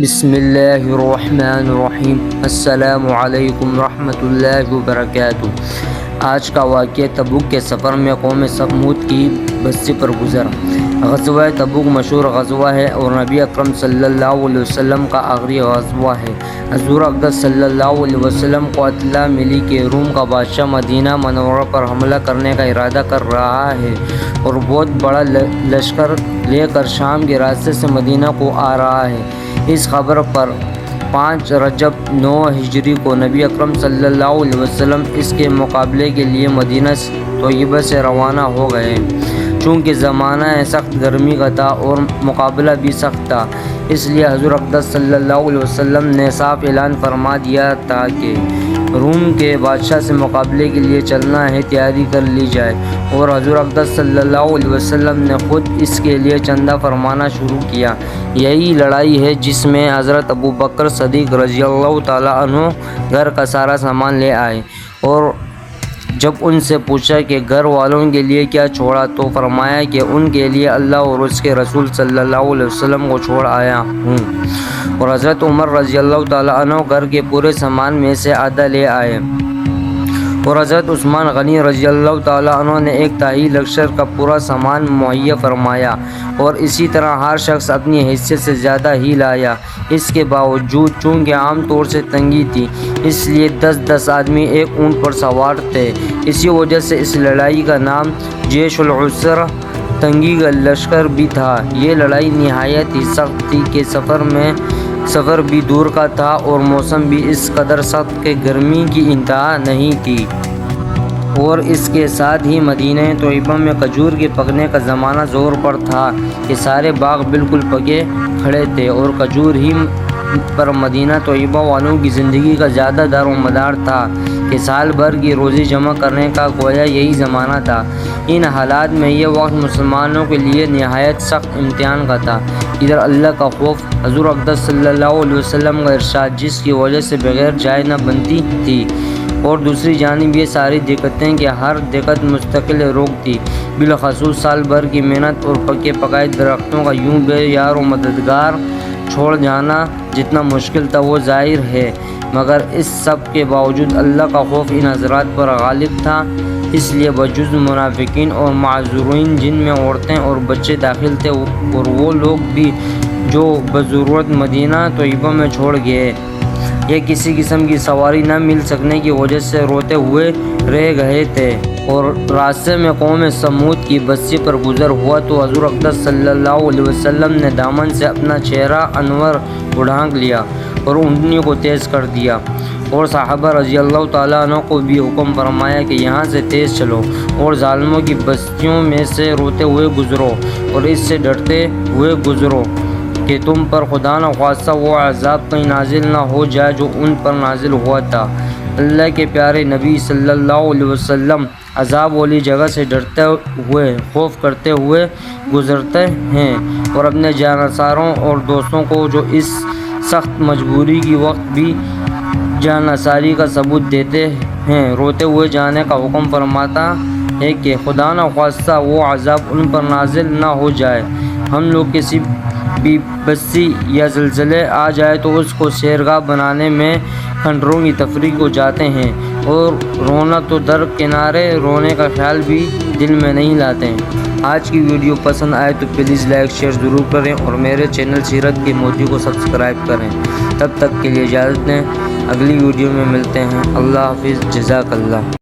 بسم اللہ الرحمن الرحیم۔ السلام علیکم ورحمۃ اللہ وبرکاتہ۔ آج کا واقعہ تبوک کے سفر میں قوم سمود کی بستی پر گزرا۔ غزوہ تبوک مشہور غزوہ ہے اور نبی اکرم صلی اللہ علیہ وسلم کا آخری غزوہ ہے۔ حضور اقدس صلی اللہ علیہ وسلم کو اطلاع ملی کہ روم کا بادشاہ مدینہ منورہ پر حملہ کرنے کا ارادہ کر رہا ہے اور بہت بڑا لشکر لے کر شام کے راستے سے مدینہ کو آ رہا ہے۔ اس خبر پر 5 رجب 9 ہجری کو نبی اکرم صلی اللہ علیہ وسلم اس کے مقابلے کے لیے مدینہ طیبہ سے روانہ ہو گئے۔ چونکہ زمانہ سخت گرمی کا تھا اور مقابلہ بھی سخت تھا، اس لیے حضور اقدس صلی اللہ علیہ وسلم نے صاف اعلان فرما دیا تھا کہ روم کے بادشاہ سے مقابلے کے لیے چلنا ہے، تیاری کر لی جائے، اور حضور اقدس صلی اللہ علیہ وسلم نے خود اس کے لیے چندہ فرمانا شروع کیا۔ یہی لڑائی ہے جس میں حضرت ابوبکر صدیق رضی اللہ تعالیٰ عنہ گھر کا سارا سامان لے آئے، اور جب ان سے پوچھا کہ گھر والوں کے لیے کیا چھوڑا تو فرمایا کہ ان کے لیے اللہ اور اس کے رسول صلی اللہ علیہ وسلم کو چھوڑ آیا ہوں۔ اور حضرت عمر رضی اللہ تعالیٰ عنہ گھر کے پورے سامان میں سے آدھا لے آئے، اور حضرت عثمان غنی رضی اللہ تعالیٰ عنہ نے 1/3 لشکر کا پورا سامان مہیا فرمایا، اور اسی طرح ہر شخص اپنی حیثیت سے زیادہ ہی لایا۔ اس کے باوجود چونکہ عام طور سے تنگی تھی، اس لیے 10-10 آدمی ایک اونٹ پر سوار تھے۔ اسی وجہ سے اس لڑائی کا نام جیش العسرہ، تنگی کا لشکر بھی تھا۔ یہ لڑائی نہایت ہی سخت تھی کہ سفر بھی دور کا تھا اور موسم بھی اس قدر سخت کہ گرمی کی انتہا نہیں تھی، اور اس کے ساتھ ہی مدینہ طیبہ میں کھجور کے پکنے کا زمانہ زور پر تھا کہ سارے باغ بالکل پکے کھڑے تھے، اور کھجور ہی پر مدینہ طیبہ والوں کی زندگی کا زیادہ دار و مدار تھا کہ سال بھر کی روزی جمع کرنے کا گویا یہی زمانہ تھا۔ ان حالات میں یہ وقت مسلمانوں کے لیے نہایت سخت امتحان کا تھا۔ ادھر اللہ کا خوف، حضور اقدس صلی اللہ علیہ وسلم کا ارشاد جس کی وجہ سے بغیر جائے نہ بنتی تھی، اور دوسری جانب یہ ساری دقتیں کہ ہر دقت مستقل روک تھی۔ بالخصوص سال بھر کی محنت اور پکے پکائے درختوں کا یوں بے یار و مددگار چھوڑ جانا جتنا مشکل تھا وہ ظاہر ہے، مگر اس سب کے باوجود اللہ کا خوف ان حضرات پر غالب تھا۔ اس لیے بجز منافقین اور معذورین جن میں عورتیں اور بچے داخل تھے، اور وہ لوگ بھی جو بضرورت مدینہ طیبہ میں چھوڑ گئے یا کسی قسم کی سواری نہ مل سکنے کی وجہ سے روتے ہوئے رہ گئے تھے، اور راستے میں قوم سمود کی بستی پر گزر ہوا تو حضور اقدس صلی اللہ علیہ وسلم نے دامن سے اپنا چہرہ انور کو ڈھانک لیا اور اونٹنی کو تیز کر دیا، اور صحابہ رضی اللہ تعالیٰ عنہ کو بھی حکم فرمایا کہ یہاں سے تیز چلو اور ظالموں کی بستیوں میں سے روتے ہوئے گزرو، اور اس سے ڈرتے ہوئے گزرو کہ تم پر خدا نخواستہ وہ عذاب کہیں نازل نہ ہو جائے جو ان پر نازل ہوا تھا۔ اللہ کے پیارے نبی صلی اللہ علیہ وسلم عذاب والی جگہ سے ڈرتے ہوئے، خوف کرتے ہوئے گزرتے ہیں، اور اپنے جانصاروں اور دوستوں کو جو اس سخت مجبوری کی وقت بھی جانصاری کا ثبوت دیتے ہیں، روتے ہوئے جانے کا حکم فرماتا ہے کہ خدا نخواستہ وہ عذاب ان پر نازل نہ ہو جائے۔ ہم لوگ کسی بھی بستی یا زلزلے آ جائے تو اس کو سیرگاہ بنانے میں کھنڈروں کی تفریح کو جاتے ہیں، اور رونا تو در کنارے رونے کا خیال بھی دل میں نہیں لاتے ہیں۔ آج کی ویڈیو پسند آئے تو پلیز لائک شیئر ضرور کریں، اور میرے چینل سیرت کے موتی کو سبسکرائب کریں۔ تب تک کے لیے اجازت دیں، اگلی ویڈیو میں ملتے ہیں۔ اللہ حافظ، جزاک اللہ۔